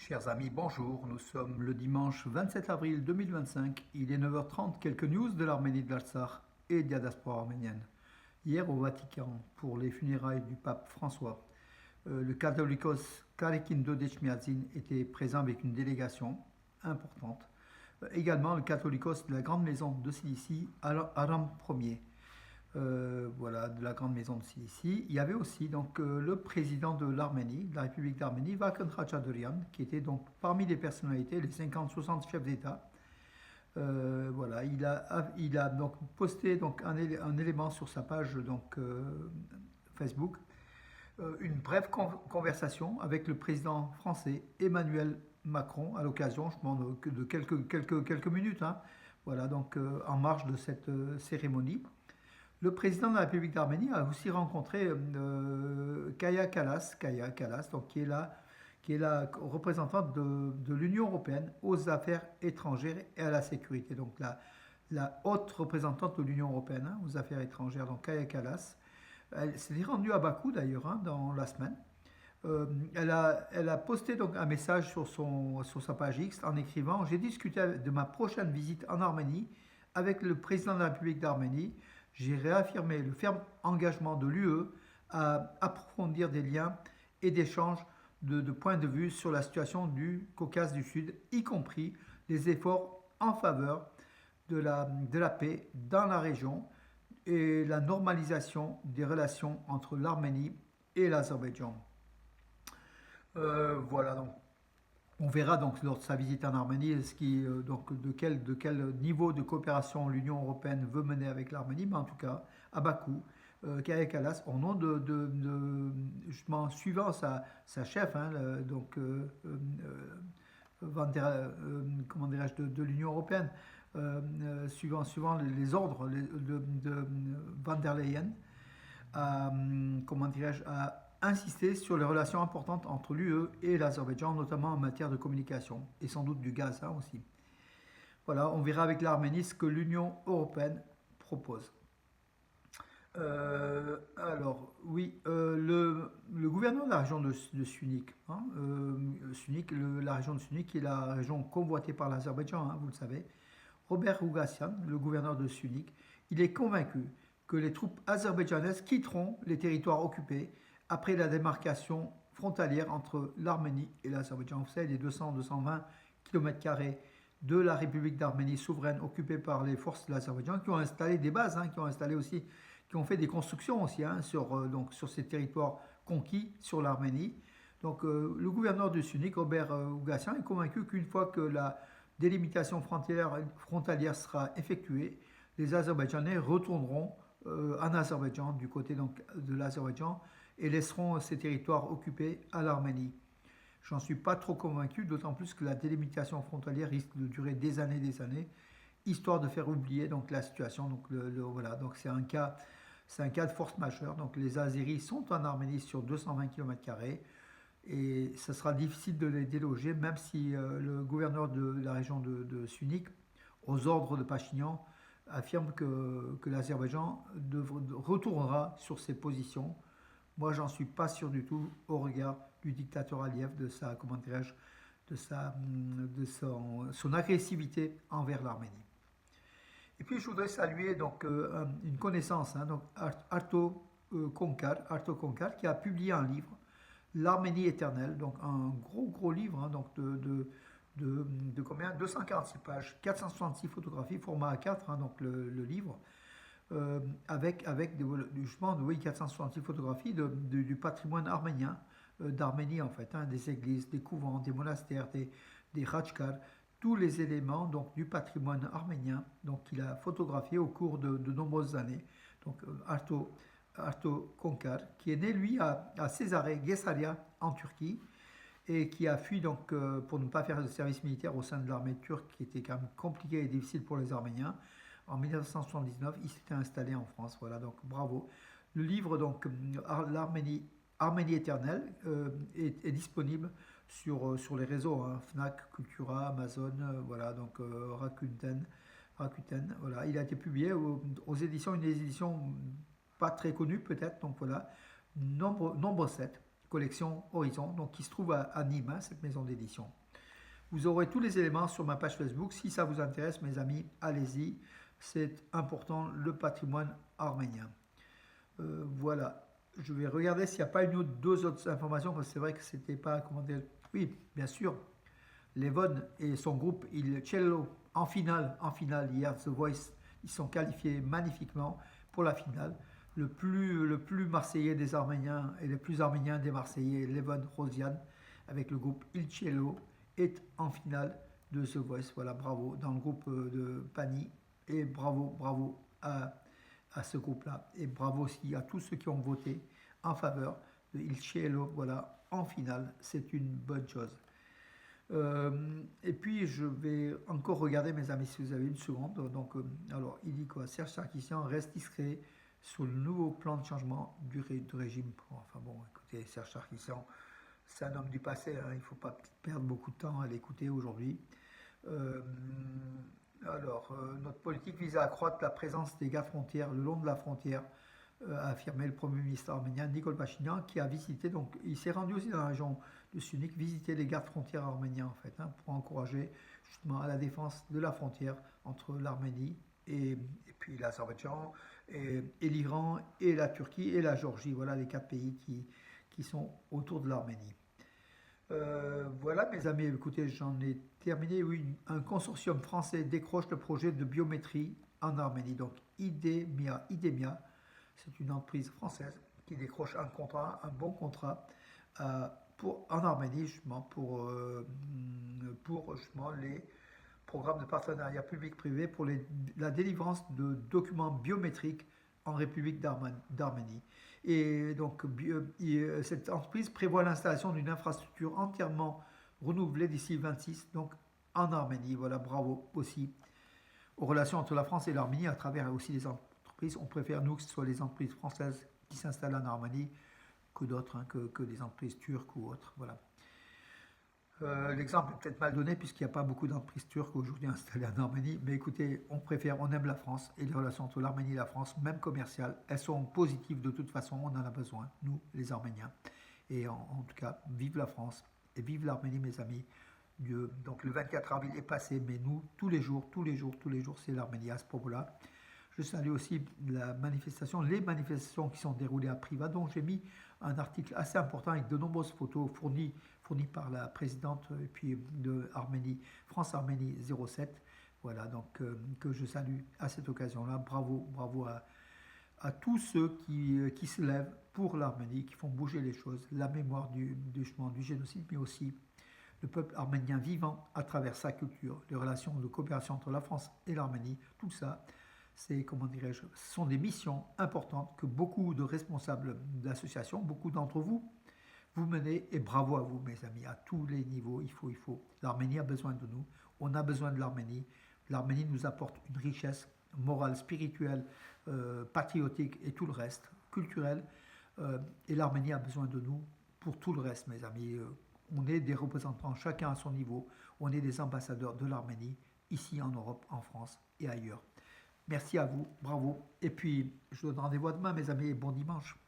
Chers amis, bonjour. Nous sommes le dimanche 27 avril 2025. Il est 9h30. Quelques news de l'Arménie de l'Artsakh et de la diaspora arménienne. Hier au Vatican, pour les funérailles du pape François, le catholicos Karekin Dodechmiadzin était présent avec une délégation importante. Également le catholicos de la Grande Maison de Cilicie, Aram Ier. Voilà, de la Grande Maison de Cilicie. Il y avait aussi donc le président de l'Arménie, de la République d'Arménie, Vakon Khatchaturian, qui était donc parmi les personnalités, les 50-60 chefs d'État. Voilà, il a donc posté donc un élément sur sa page donc Facebook, une brève conversation avec le président français Emmanuel Macron à l'occasion, je demande de quelques minutes, hein, voilà, donc en marge de cette cérémonie. Le président de la République d'Arménie a aussi rencontré Kaya Kallas, donc qui est la représentante de l'Union européenne aux affaires étrangères et à la sécurité. Donc la haute représentante de l'Union européenne, hein, aux affaires étrangères, donc Kaya Kallas. Elle s'est rendue à Bakou d'ailleurs, hein, dans la semaine. Elle a posté donc un message sur sa page X en écrivant: J'ai discuté de ma prochaine visite en Arménie avec le président de la République d'Arménie. J'ai réaffirmé le ferme engagement de l'UE à approfondir des liens et d'échanges de points de vue sur la situation du Caucase du Sud, y compris les efforts en faveur de la paix dans la région et la normalisation des relations entre l'Arménie et l'Azerbaïdjan. Voilà, donc on verra donc lors de sa visite en Arménie donc de quel niveau de coopération l'Union européenne veut mener avec l'Arménie, mais en tout cas à Bakou, Kaya Kallas, au nom justement suivant sa chef, hein, donc comment dirais-je, de l'Union européenne, suivant les ordres de Van der Leyen, comment dirais-je, à insister sur les relations importantes entre l'UE et l'Azerbaïdjan, notamment en matière de communication, et sans doute du gaz, hein, aussi. Voilà, on verra avec l'Arménie ce que l'Union européenne propose. Alors, oui, le gouverneur de la région de Sunik, hein, la région de Sunik, qui est la région convoitée par l'Azerbaïdjan, hein, vous le savez, Robert Ougassian, le gouverneur de Sunik, il est convaincu que les troupes azerbaïdjanaises quitteront les territoires occupés après la démarcation frontalière entre l'Arménie et l'Azerbaïdjan. Vous savez, les 200-220 km² de la République d'Arménie souveraine occupée par les forces de l'Azerbaïdjan, qui ont installé des bases, hein, qui ont fait des constructions aussi, hein, sur ces territoires conquis sur l'Arménie. Donc le gouverneur de Sunik, Robert Ougassian, est convaincu qu'une fois que la délimitation frontalière sera effectuée, les Azerbaïdjanais retourneront en Azerbaïdjan, du côté donc de l'Azerbaïdjan, et laisseront ces territoires occupés à l'Arménie. J'en suis pas trop convaincu, d'autant plus que la délimitation frontalière risque de durer des années, histoire de faire oublier donc la situation. Donc voilà, donc c'est un cas de force majeure. Donc les Azéris sont en Arménie sur 220 km² et ce sera difficile de les déloger, même si le gouverneur de la région de Sunik, aux ordres de Pachinian, affirme que l'Azerbaïdjan retournera sur ses positions. Moi, j'en suis pas sûr du tout au regard du dictateur Aliyev, comment dirais-je, son agressivité envers l'Arménie. Et puis, je voudrais saluer donc une connaissance, hein, donc Arto Konkar, qui a publié un livre, L'Arménie éternelle, donc un gros livre, hein, donc de combien, 246 pages, 466 photographies, format A4, hein, donc le livre, avec justement, oui, 466 photographies du patrimoine arménien, d'Arménie en fait, hein, des églises, des couvents, des monastères, des khachkars, tous les éléments donc, du patrimoine arménien, donc, qu'il a photographié au cours de nombreuses années. Donc Arto Konkar, qui est né lui à Césarée, Gessaria, en Turquie, et qui a fui donc pour ne pas faire de service militaire au sein de l'armée turque, qui était quand même compliqué et difficile pour les Arméniens. En 1979, il s'était installé en France. Voilà, donc bravo. Le livre, donc, Arménie éternelle, est disponible sur les réseaux, hein, Fnac, Cultura, Amazon, voilà, donc Rakuten, voilà. Il a été publié aux éditions, une des éditions pas très connues peut-être, donc voilà, nombre 7. collection Horizon, donc qui se trouve à Nîmes, hein, cette maison d'édition. Vous aurez tous les éléments sur ma page Facebook. Si ça vous intéresse, mes amis, allez-y. C'est important, le patrimoine arménien. Voilà. Je vais regarder s'il n'y a pas une ou deux autres informations, parce que c'est vrai que c'était pas, comment dire. Oui, bien sûr. Levon et son groupe Il Cello en finale hier The Voice, ils sont qualifiés magnifiquement pour la finale. Le plus marseillais des Arméniens et le plus arménien des Marseillais, Levon Rosian, avec le groupe Il Cello, est en finale de The Voice. Voilà, bravo dans le groupe de Pani et bravo à ce groupe-là. Et bravo aussi à tous ceux qui ont voté en faveur de Il Cielo, voilà, en finale. C'est une bonne chose. Et puis je vais encore regarder, mes amis, si vous avez une seconde. Donc, alors, il dit quoi? Serge Sarkisian reste discret sur le nouveau plan de changement de régime. Enfin bon, écoutez, Serge Sarkisian, c'est un homme du passé, hein, il ne faut pas perdre beaucoup de temps à l'écouter aujourd'hui. Euh, Notre politique vise à accroître la présence des gardes frontières le long de la frontière, a affirmé le Premier ministre arménien Nikol Pachinian, qui a visité, donc il s'est rendu aussi dans la région de Sunik, visiter les gardes frontières arméniens en fait, hein, pour encourager justement à la défense de la frontière entre l'Arménie et puis l'Azerbaïdjan, et l'Iran, et la Turquie, et la Géorgie. Voilà les quatre pays qui sont autour de l'Arménie. Voilà, mes amis, écoutez, j'en ai terminé. Oui, un consortium français décroche le projet de biométrie en Arménie. Donc, IDEMIA, c'est une entreprise française qui décroche un contrat, un bon contrat en Arménie, justement, pour justement les programmes de partenariat public-privé pour la délivrance de documents biométriques en République d'Arménie. Et donc, cette entreprise prévoit l'installation d'une infrastructure entièrement renouvelée d'ici 26, donc en Arménie. Voilà, bravo aussi aux relations entre la France et l'Arménie à travers aussi les entreprises. On préfère, nous, que ce soit les entreprises françaises qui s'installent en Arménie que d'autres, hein, que des entreprises turques ou autres. Voilà. L'exemple est peut-être mal donné puisqu'il n'y a pas beaucoup d'entreprises turques aujourd'hui installées en Arménie, mais écoutez, on aime la France et les relations entre l'Arménie et la France, même commerciales, elles sont positives de toute façon, on en a besoin, nous, les Arméniens. Et en tout cas, vive la France et vive l'Arménie, mes amis. Donc le 24 avril est passé, mais nous, tous les jours, c'est l'Arménie à ce propos-là. Je salue aussi les manifestations qui sont déroulées à Privas, dont j'ai mis un article assez important avec de nombreuses photos fournies par la présidente et puis de Arménie, France-Arménie 07. Voilà, donc que je salue à cette occasion-là. Bravo à tous ceux qui se lèvent pour l'Arménie, qui font bouger les choses, la mémoire du génocide, mais aussi le peuple arménien vivant à travers sa culture, les relations de coopération entre la France et l'Arménie, tout ça. C'est, comment dirais-je, ce sont des missions importantes que beaucoup de responsables d'associations, beaucoup d'entre vous, vous menez, et bravo à vous, mes amis, à tous les niveaux. Il faut. L'Arménie a besoin de nous, on a besoin de l'Arménie. L'Arménie nous apporte une richesse morale, spirituelle, patriotique et tout le reste, culturel. Et l'Arménie a besoin de nous pour tout le reste, mes amis. On est des représentants, chacun à son niveau. On est des ambassadeurs de l'Arménie, ici en Europe, en France et ailleurs. Merci à vous, bravo. Et puis, je vous donne rendez-vous demain, mes amis, et bon dimanche.